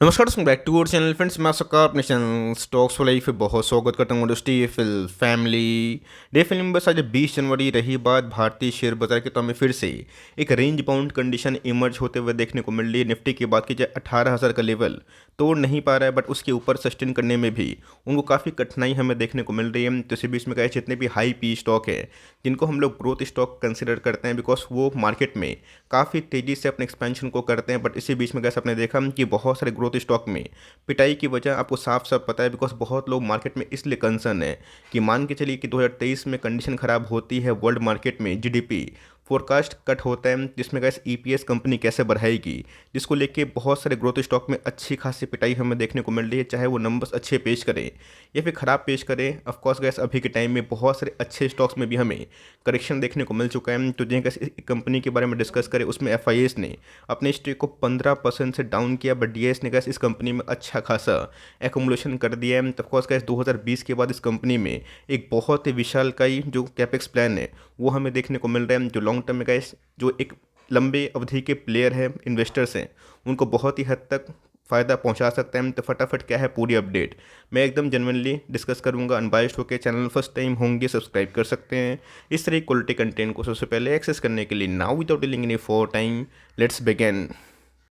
नमस्कार दोस्तों, back to our channel friends. मैं आपका अपने चैनल स्टॉक्स फॉर लाइफ पे बहुत स्वागत करता हूँ दोस्ती। फिल फैमिली डे फिल्म बस आज 20 जनवरी रही बात भारतीय शेयर बाजार की, तो हमें फिर से एक रेंज बाउंड कंडीशन इमर्ज होते हुए देखने को मिल रही है। निफ्टी की बात की जाए 18,000 का लेवल तोड़ नहीं पा रहा है, बट उसके ऊपर सस्टेन करने में भी उनको काफ़ी कठिनाई हमें देखने को मिल रही है। तो इसी बीच में कहे जितने भी हाई पी स्टॉक है जिनको हम लोग ग्रोथ स्टॉक कंसिडर करते हैं, बिकॉज वो मार्केट में काफ़ी तेज़ी से अपने एक्सपेंशन को करते हैं, बट इसी बीच में कैसे आपने देखा कि बहुत सारे ग्रोथ स्टॉक में पिटाई की वजह आपको साफ साफ पता है। बिकॉज बहुत लोग मार्केट में इसलिए कंसर्न है कि मान के चलिए कि 2023 में कंडीशन खराब होती है वर्ल्ड मार्केट में, जीडीपी फोरकास्ट कट होता है, जिसमें गैस ईपीएस कंपनी कैसे बढ़ाएगी, जिसको लेके बहुत सारे ग्रोथ स्टॉक में अच्छी खासी पिटाई हमें देखने को मिल रही है। चाहे वो नंबर्स अच्छे पेश करें या फिर ख़राब पेश करें, ऑफकोर्स गैस अभी के टाइम में बहुत सारे अच्छे स्टॉक्स में भी हमें करेक्शन देखने को मिल चुका है। तो जिन कंपनी के बारे में डिस्कस करें, उसमें एफ ने अपने स्टेक को 15% से डाउन किया, बट डीएस ने गैस इस कंपनी में अच्छा खासा एकोमुलेशन कर दिया है। ऑफकोर्स गैस 2020 के बाद इस कंपनी में एक बहुत ही विशालकाय जो कैपेक्स प्लान है वो हमें देखने को मिल रहा है, जो लॉन्ग टर्म में गैस जो एक लंबे अवधि के प्लेयर हैं, इन्वेस्टर्स हैं, उनको बहुत ही हद तक फ़ायदा पहुंचा सकता है। तो फटाफट क्या है पूरी अपडेट मैं एकदम जेन्युइनली डिस्कस करूंगा। अनबायस्ड होकर चैनल फर्स्ट टाइम होंगे सब्सक्राइब कर सकते हैं इस तरह क्वालिटी कंटेंट को सबसे पहले एक्सेस करने के लिए। Now without dealing any for time, let's begin.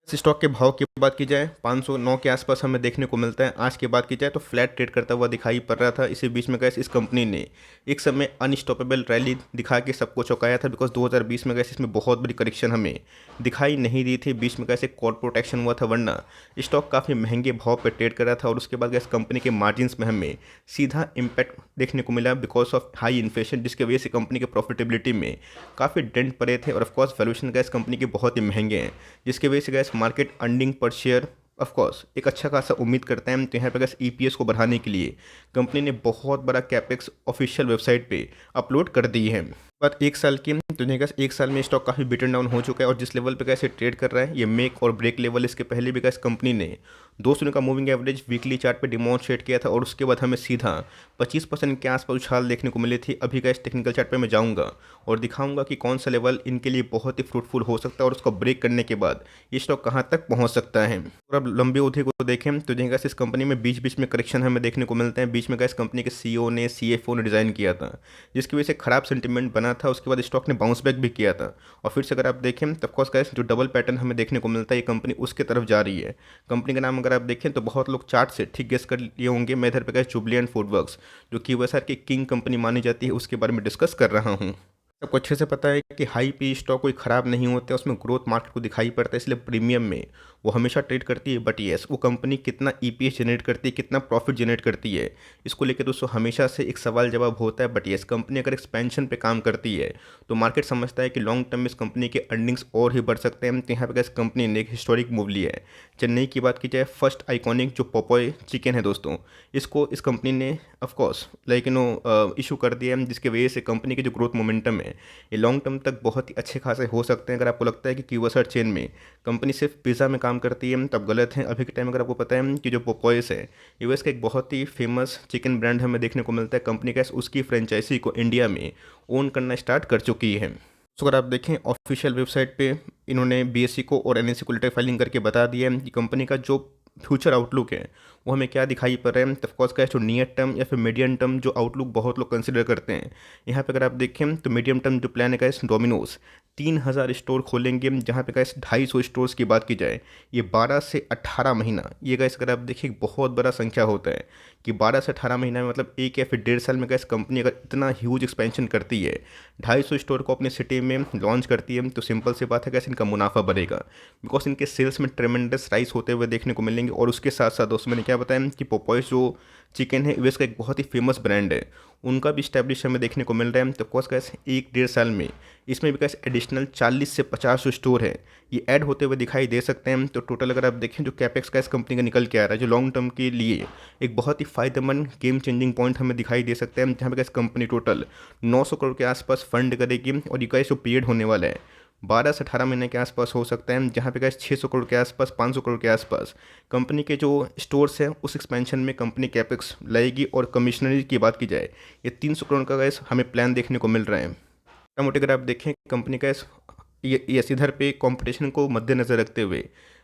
इस स्टॉक के भाव की बात की जाए 509 के आसपास हमें देखने को मिलता है। आज की बात की जाए तो फ्लैट ट्रेड करता हुआ दिखाई पड़ रहा था। इसी बीच में गैस इस कंपनी ने एक समय अनस्टॉपेबल रैली दिखा के सबको चौंकाया था, बिकॉज 2020 में गैस इसमें बहुत बड़ी करेक्शन हमें दिखाई नहीं दी थी। बीच में गैस एक कॉल प्रोटेक्शन हुआ था, वरना स्टॉक काफ़ी महंगे भाव पर ट्रेड कर रहा था। और उसके बाद गैस कंपनी के मार्जिन में हमें सीधा इम्पैक्ट देखने को मिला बिकॉज ऑफ हाई इन्फ्लेशन, जिसकी वजह से कंपनी के प्रॉफिटेबिलिटी में काफ़ी डेंट पड़े थे। और ऑफकोर्स वैल्यूएशन गैस कंपनी के बहुत ही महंगे हैं, जिसकी वजह से gas market earning per share of course एक अच्छा खासा उम्मीद करते हैं। तो यहाँ पर गैस ईपीएस को बढ़ाने के लिए कंपनी ने बहुत बड़ा कैपेक्स ऑफिशियल वेबसाइट पे अपलोड कर दी है। बात एक साल की, तो गैस एक साल में स्टॉक काफ़ी बिटन डाउन हो चुका है, और जिस लेवल पे कैसे ट्रेड कर रहा है ये मेक और ब्रेक लेवल। इसके पहले भी गैस कंपनी ने 200 दिनों का मूविंग एवरेज वीकली चार्ट पे डिमॉन्स्ट्रेट किया था, और उसके बाद हमें सीधा 25% के आसपास उछाल देखने को मिली थी। अभी गैस टेक्निकल चार्ट पे मैं जाऊंगा और दिखाऊंगा कि कौन सा लेवल इनके लिए बहुत ही फ्रूटफुल हो सकता है, और उसको ब्रेक करने के बाद ये स्टॉक कहाँ तक पहुँच सकता है। और अब लंबी अवधि को देखें तो गैस इस कंपनी में बीच बीच में करेक्शन हमें देखने को मिलते हैं। बीच में गैस कंपनी के सीईओ ने सीएफओ ने डिज़ाइन किया था, जिसकी वजह से खराब सेंटिमेंट बना था। उसके बाद स्टॉक ने बाउंस बैक भी किया था, और फिर से अगर आप देखें तो ऑफकोर्स गैस जो डबल पैटर्न हमें देखने को मिलता है, ये कंपनी उसके तरफ जा रही है। कंपनी का नाम अगर आप देखें तो बहुत लोग चार्ट से ठीक गेस कर लिए होंगे। मैं इधर पे गैस जुबलिएंट फूडवर्क्स जो कि यूएसआर की किंग कंपनी मानी जाती है उसके बारे में डिस्कस कर रहा हूँ। आपको अच्छे से पता है कि हाई पी स्टॉक कोई ख़राब नहीं होते, उसमें ग्रोथ मार्केट को दिखाई पड़ता है, इसलिए प्रीमियम में वो हमेशा ट्रेड करती है। बट येस, वो कंपनी कितना ईपीएस जनरेट करती है, कितना प्रॉफिट जनरेट करती है, इसको लेकर दोस्तों हमेशा से एक सवाल जवाब होता है। बट येस, कंपनी अगर एक्सपेंशन पे काम करती है तो मार्केट समझता है कि लॉन्ग टर्म में इस कंपनी के अर्निंग्स और ही बढ़ सकते हैं। तो यहाँ पर इस कंपनी ने एक हिस्टोरिक मूव लिया है। चेन्नई की बात की जाए, फर्स्ट आइकॉनिक जो पोपोय चिकन है दोस्तों, इसको इस कंपनी ने ऑफकोर्स लाइक इशू कर दिया है, जिसकी वजह से कंपनी की जो ग्रोथ मोमेंटम है ये लॉन्ग टर्म तक बहुत ही अच्छे खासे हो सकते हैं। अगर आपको लगता है कि क्यूएसआर चेन में कंपनी सिर्फ पिज़्ज़ा में काम करती है तब गलत है। अभी के टाइम अगर आपको पता है कि जो पोपोयस है यूएस का एक बहुत ही फेमस चिकन ब्रांड हमें देखने को मिलता है, कंपनी का उसकी फ्रेंचाइजी को इंडिया में ओन करना स्टार्ट कर चुकी है। तो अगर आप देखें ऑफिशियल वेबसाइट पे इन्होंने बीएसई को और एनएसई को लेटर फाइलिंग करके बता दिया है कि कंपनी का जो फ्यूचर आउटलुक है वो हमें क्या दिखाई पड़ रहा है। ऑफकोर्स का जो नियर टर्म या फिर मीडियम टर्म जो आउटलुक बहुत लोग कंसिडर करते हैं, यहाँ पे अगर आप देखें तो मीडियम टर्म जो प्लान है गाइस, डोमिनोज 3,000 स्टोर खोलेंगे, जहाँ पे गाइस 250 स्टोर्स की बात की जाए ये 12 से 18 महीना, ये गाइस अगर आप देखिए बहुत बड़ा संख्या होता है कि 12 से 18 महीना में मतलब एक या फिर 1.5 साल में गाइस कंपनी अगर इतना ह्यूज एक्सपेंशन करती है, 250 स्टोर को अपनी सिटी में लॉन्च करती है, तो सिंपल सी बात है गाइस इनका मुनाफा बढ़ेगा, बिकॉज इनके सेल्स में ट्रेमेंडस राइस होते हुए देखने को मिलेंगे। और उसके साथ साथ दोस्तों मैंने क्या बताया कि पोपोइस जो चिकन है यूएस का एक बहुत ही फेमस ब्रांड है, उनका भी स्टैब्लिश हमें देखने को मिल रहा है। तो कोर्स कैसे 1-1.5 साल में इसमें भी कैसे एडिशनल 40 से 50 स्टोर है ये ऐड होते हुए दिखाई दे सकते हैं। तो टोटल अगर आप देखें जो कैपेक्स का इस कंपनी का निकल के आ रहा है, जो लॉन्ग टर्म के लिए एक बहुत ही फायदेमंद गेम चेंजिंग पॉइंट हमें दिखाई दे सकते हैं, जहाँ पे कैसे कंपनी टोटल 900 करोड़ के आसपास फंड करेगी। और ये का जो पीरियड होने वाला है 12 से 18 महीने के आसपास हो सकता है, जहाँ पे गैस 600 करोड़ के आसपास 500 करोड़ के आसपास कंपनी के जो स्टोर्स हैं उस एक्सपेंशन में कंपनी कैपेक्स लाएगी। और कमिश्नरी की बात की जाए ये 300 करोड़ का गैस हमें प्लान देखने को मिल रहा है। मोटे मोटे अगर आप देखें कंपनी का ये इधर पे कंपटीशन को मद्देनज़र रखते हुए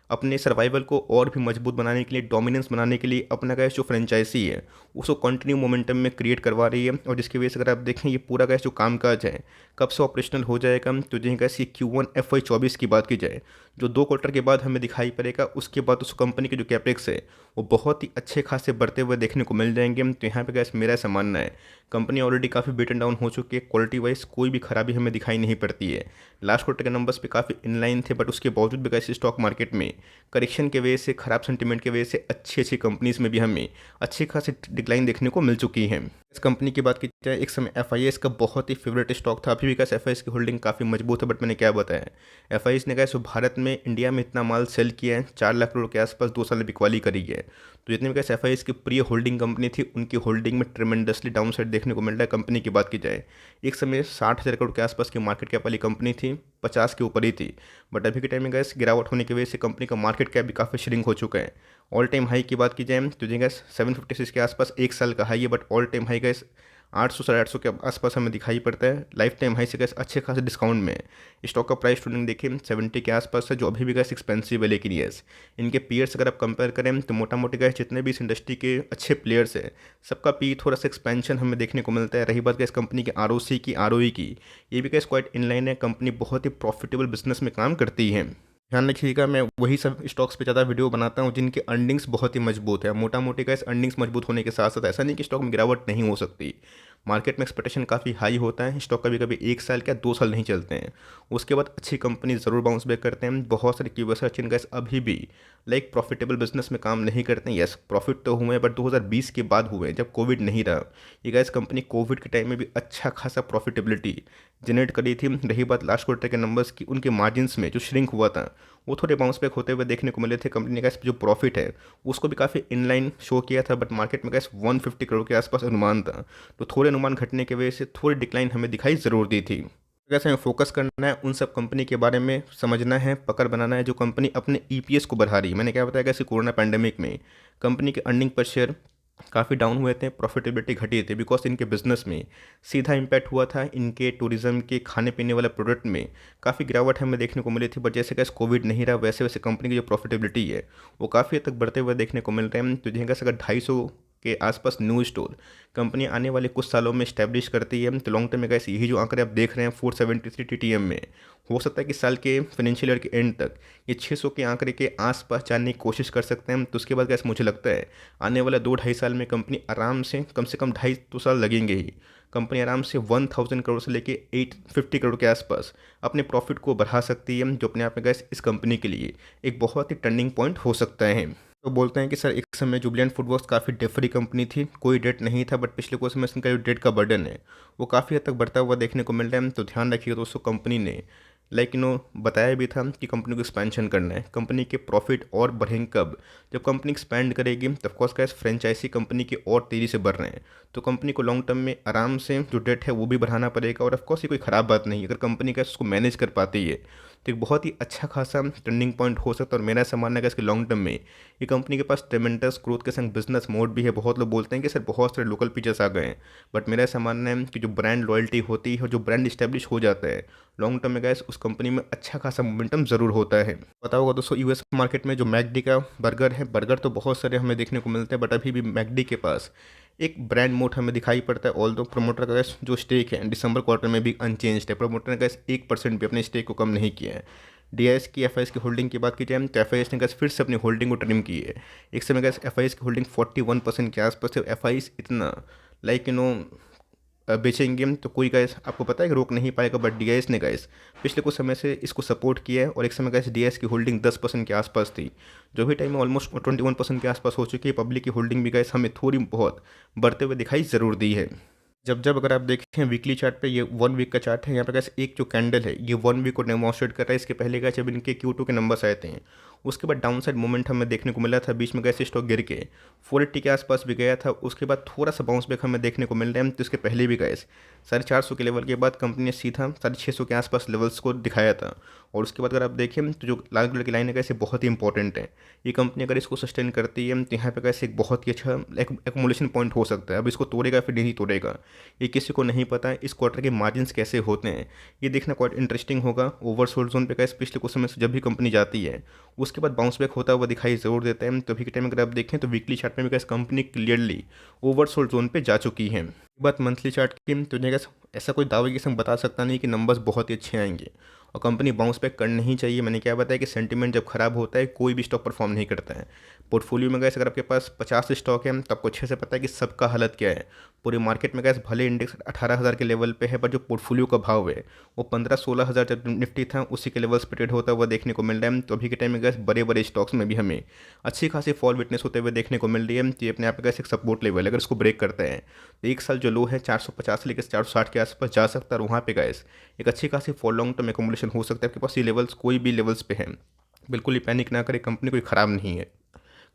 अपने सर्वाइवल को और भी मजबूत बनाने के लिए, डोमिनेंस बनाने के लिए अपना गैस जो फ्रेंचाइजी है उसको कंटिन्यू मोमेंटम में क्रिएट करवा रही है। और जिसकी वजह से अगर आप देखें ये पूरा गैस जो कामकाज है कब से ऑपरेशनल हो जाएगा, तो जो गैस ये Q1 FY24 की बात की जाए जो 2 क्वार्टर के बाद हमें दिखाई पड़ेगा, उसके बाद उस कंपनी के जो कैपेक्स है वो बहुत ही अच्छे खासे बढ़ते हुए देखने को मिल जाएंगे। तो यहाँ पे गैस मेरा ऐसा मानना है कंपनी ऑलरेडी काफ़ी बेटन डाउन हो चुकी है, क्वालिटी वाइज कोई भी खराबी हमें दिखाई नहीं पड़ती है। लास्ट क्वार्टर के नंबर्स पे काफ़ी इनलाइन थे, बट उसके बावजूद भी गैस स्टॉक मार्केट में करेक्शन के वजह से, खराब सेंटीमेंट की वजह से अच्छी अच्छी कंपनीज में भी हमें अच्छी खासी डिक्लाइन देखने को मिल चुकी है। इस कंपनी की बात की जाए, एक समय FIS का बहुत ही फेवरेट स्टॉक था, अभी भी कैसे FIS की होल्डिंग काफ़ी मजबूत है। बट मैंने क्या बताया, FIS ने कैसे भारत में, इंडिया में इतना माल सेल किया है, 4 लाख करोड़ के आसपास 2 साल में बिकवाली करी है। तो जितने भी कैसे FIS की प्रिय होल्डिंग कंपनी थी उनकी होल्डिंग में ट्रिमेंडसली डाउन साइड देखने को मिल रहा है। कंपनी की बात की जाए, एक समय 60,000 करोड़ के आसपास की मार्केट कैप वाली कंपनी थी, 50 के ऊपर ही थी। बट अभी के टाइम में गैस गिरावट होने की वजह से कंपनी का मार्केट कैप भी काफ़ी श्रिंक हो चुका है। ऑल टाइम हाई की बात की जाए तो जी गैस 756 के आसपास एक साल का हाई है, but all time high gas 800 850 के आसपास हमें दिखाई पड़ता है। लाइफ टाइम हाई से गैस अच्छे खासे डिस्काउंट में स्टॉक का प्राइस टू देखिए 70 के आसपास है, जो अभी भी गैस एक्सपेंसिव है। लेकिन यस, इनके पीयर्स अगर आप कंपेयर करें तो मोटा मोटी गैस जितने भी इस इंडस्ट्री के अच्छे प्लेयर्स हैं सबका पी थोड़ा सा एक्सपेंशन हमें देखने को मिलता है। रही बात गैस कंपनी के ROC की, ROE की, ये भी गैस क्वाइट इनलाइन है। कंपनी बहुत ही प्रॉफिटेबल बिजनेस में काम करती है। ध्यान रखिएगा, मैं वही सब स्टॉक्स पे ज़्यादा वीडियो बनाता हूँ जिनके अर्निंग्स बहुत ही मजबूत है। मोटा मोटी का इस अर्निंग्स मजबूत होने के साथ साथ ऐसा नहीं कि स्टॉक में गिरावट नहीं हो सकती। मार्केट में एक्सपेक्टेशन काफ़ी हाई होता है, स्टॉक कभी कभी 1 साल क्या 2 साल नहीं चलते हैं, उसके बाद अच्छी कंपनी ज़रूर बाउंस बैक करते हैं। बहुत सारे क्यूबर्स गैस अभी भी लाइक प्रॉफिटेबल बिजनेस में काम नहीं करते हैं। यस, प्रॉफिट तो हुए बट 2020 के बाद हुए जब कोविड नहीं रहा। ये गैस कंपनी कोविड के टाइम में भी अच्छा खासा प्रॉफिटेबिलिटी जनरेट करी थी। रही बात लास्ट क्वार्टर के नंबर्स की, उनके मार्जिन्स में जो श्रिंक हुआ था वो थोड़े बाउंस बैक होते हुए देखने को मिले थे। कंपनी का जो प्रॉफिट है उसको भी काफ़ी इनलाइन शो किया था, बट मार्केट में गैस 150 करोड़ के आसपास अनुमान था, तो थोड़े अनुमान घटने की वजह से थोड़ी डिक्लाइन हमें दिखाई ज़रूर दी थी। कैसे हमें फोकस करना है, उन सब कंपनी के बारे में समझना है, पकड़ बनाना है जो कंपनी अपने EPS को बढ़ा रही है। मैंने क्या बताया, कैसे कोरोना पैंडेमिक में कंपनी के अर्निंग पर शेयर काफ़ी डाउन हुए थे, प्रॉफिटेबिलिटी घटी थी, बिकॉज इनके बिजनेस में सीधा इम्पैक्ट हुआ था। इनके टूरिज्म के खाने पीने वाले प्रोडक्ट में काफ़ी गिरावट हमें देखने को मिली थी। बट जैसे कैसे कोविड नहीं रहा, वैसे वैसे कंपनी की जो प्रॉफिटेबिलिटी है वो काफ़ी हद तक बढ़ते हुए देखने को मिल रहे हैं। तो जैसे कैसे अगर 250 के आसपास न्यू स्टोर कंपनी आने वाले कुछ सालों में स्टैब्लिश करती है, तो लॉन्ग टर्म में कैसे यही जो आंकड़े आप देख रहे हैं 473 TTM में, हो सकता है कि साल के फाइनेंशियल ईयर के एंड तक ये 600 के आंकड़े के आसपास जाने की कोशिश कर सकते हैं। तो उसके बाद कैसे मुझे लगता है आने वाला 2-2.5 साल में कंपनी आराम से कम 2.5 साल लगेंगे ही, कंपनी आराम से 1000 करोड़ से लेके 850 करोड़ के आसपास अपने प्रॉफिट को बढ़ा सकती है, जो अपने आप में गैस इस कंपनी के लिए एक बहुत ही टर्निंग पॉइंट हो सकता है। तो बोलते हैं कि सर एक समय जुबिलेंट फूडवर्क्स काफ़ी डेट फ्री कंपनी थी, कोई डेट नहीं था, बट पिछले कुछ समय से इनका जो डेट का बर्डन है वो काफ़ी हद तक बढ़ता हुआ देखने को मिल रहा है। तो ध्यान रखिएगा दोस्तों, कंपनी ने बताया भी था कि कंपनी को एक्सपेंशन करना है। कंपनी के प्रॉफिट और बढ़ेंगे कब, जब कंपनी एक्सपैंड करेगी। तब कोर्स कैसे फ्रेंचाइजी कंपनी के और तेज़ी से बढ़ रहे हैं, तो कंपनी को लॉन्ग टर्म में आराम से जो डेट है वो भी बढ़ाना पड़ेगा। और ऑफकोर्स ये कोई ख़राब बात नहीं है, अगर कंपनी का उसको मैनेज कर पाती है तो एक बहुत ही अच्छा खासा टर्निंग पॉइंट हो सकता है। और मेरा ऐसा मानना है कि इसके लॉन्ग टर्म में ये कंपनी के पास ट्रेमेंडस ग्रोथ के संग बिजनेस मोड भी है। बहुत लोग बोलते हैं कि सर बहुत सारे लोकल फीचर्स आ गए हैं, बट मेरा ऐसा मानना है कि जो ब्रांड लॉयल्टी होती है और जो ब्रांड इस्टेब्लिश हो जाता है लॉन्ग टर्म में गैस उस कंपनी में अच्छा खासा मोमेंटम ज़रूर होता है। पता होगा दोस्तों, US मार्केट में जो मैकडी का बर्गर है, बर्गर तो बहुत सारे हमें देखने को मिलते हैं, बट अभी भी मैकडी के पास एक ब्रांड मोड हमें दिखाई पड़ता है। ऑल दो प्रमोटर का गैस जो स्टेक है दिसंबर क्वार्टर में भी अनचेंज्ड है, प्रमोटर ने गैस 1% भी अपने स्टेक को कम नहीं किया है। DIS की FIS की होल्डिंग की बात की जाए तो FIS ने गैस फिर से अपनी होल्डिंग को ट्रिम की है। एक समय गैस FIS की होल्डिंग 41% के आसपास है। FIS इतना बेचेंगे तो कोई गैस आपको पता है कि रोक नहीं पाएगा, बट DIS ने गैस पिछले कुछ समय से इसको सपोर्ट किया है। और एक समय गैस DIS की होल्डिंग 10% के आसपास थी, जो भी टाइम में ऑलमोस्ट 21% के आसपास हो चुकी है। पब्लिक की होल्डिंग भी गैस हमें थोड़ी बहुत बढ़ते हुए दिखाई ज़रूर दी है। जब अगर आप देखें वीकली चार्ट पे, ये 1 वीक का चार्ट है, यहाँ पे कैसे एक जो कैंडल है ये 1 वीक को डेमोन्स्ट्रेट कर रहा है। इसके पहले का जब इनके Q2 के नंबर्स आए थे उसके बाद डाउनसाइड मोमेंट हमें देखने को मिला था, बीच में कैसे स्टॉक गिर के 480 के आसपास भी गया था। उसके बाद थोड़ा सा बाउंस बैक हमें देखने को मिल रहा है। तो इसके पहले भी गए 450 के लेवल के बाद कंपनी ने सीधा 650 के आसपास लेवल्स को दिखाया था। और उसके बाद अगर आप देखें तो जो लाल कलर की लाइन है कैसे बहुत ही इंपॉर्टेंट है, ये कंपनी अगर इसको सस्टेन करती है तो यहाँ पे कैसे एक बहुत ही अच्छा एक्मुलेशन पॉइंट हो सकता है। अब इसको तोड़ेगा फिर नहीं तोड़ेगा ये किसी को नहीं पता है। इस क्वार्टर के मार्जिन्स कैसे होते हैं ये देखना क्वाइट इंटरेस्टिंग होगा। ओवरसोल्ड जोन पे कैसे पिछले कुछ समय से जब भी कंपनी जाती है उसके उसके बाद बाउंस बैक होता हुआ दिखाई ज़रूर देता है। तो अभी के टाइम अगर आप देखें तो वीकली चार्ट में भी कैसे कंपनी क्लियरली ओवरसोल्ड जोन पे जा चुकी है। बात मंथली चार्ट की तो देखा ऐसा कोई दावे के संग बता सकता नहीं कि नंबर्स बहुत ही अच्छे आएंगे और कंपनी बाउंस बैक करनी ही चाहिए। मैंने क्या बताया कि सेंटीमेंट जब खराब होता है कोई भी स्टॉक परफॉर्म नहीं करता है। पोर्टफोलियो में गैस अगर आपके पास 50 स्टॉक है तो आपको अच्छे से पता है कि सबका हालत क्या है। पूरे मार्केट में गैस भले इंडेक्स 18,000 के लेवल पे है पर जो पोर्टफोलियो का भाव है वो 15-16 हज़ार जब निफ्टी था उसी के लेवल्स पे ट्रेड होता हुआ देखने को मिल रहा है। तो अभी के टाइम में गैस बड़े बड़े स्टॉक्स में भी हमें अच्छी खासी फॉल विटनेस होते हुए देखने को मिल रही है। तो ये अपने आप में गैस एक सपोर्ट लेवल है, अगर इसको ब्रेक करता है तो एक साल जो लो है 450 से लेकर 460 के आसपास जा सकता है और वहाँ पे गैस एक अच्छी खासी फॉर लॉन्ग टर्म एकोमोडेशन हो सकता है। आपके पास ये लेवल्स कोई भी लेवल्स पे हैं, बिल्कुल ही पैनिक ना करें, कंपनी कोई ख़राब नहीं है।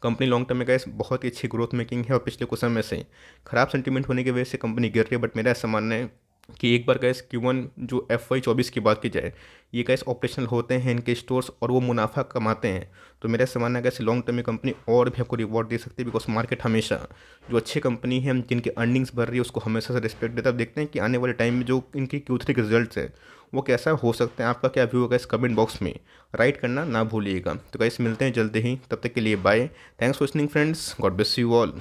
कंपनी लॉन्ग टर्म में गैस बहुत ही अच्छी ग्रोथ मेकिंग है और पिछले कुछ समय से खराब सेंटीमेंट होने की वजह से कंपनी गिर रही है। बट मेरा ऐसा मानना है कि एक बार गैस Q1 जो FY24 की बात की जाए, ये गैस ऑपरेशनल होते हैं इनके स्टोर्स और वो मुनाफा कमाते हैं। तो मेरा ऐसा मानना है गैस लॉन्ग टर्म में कंपनी और भी आपको रिवॉर्ड दे सकती है, बिकॉज मार्केट हमेशा जो अच्छी कंपनी है जिनकी अर्निंग्स बढ़ रही है उसको हमेशा से रिस्पेक्ट देता है। अब देखते हैं कि आने वाले टाइम में जो इनकी Q3 के रिजल्ट्स है वो कैसा हो सकते हैं। आपका क्या व्यू होगा इस कमेंट बॉक्स में राइट करना ना भूलिएगा। तो गैस मिलते हैं जल्दी ही, तब तक के लिए bye. Thanks for listening friends, God bless you all.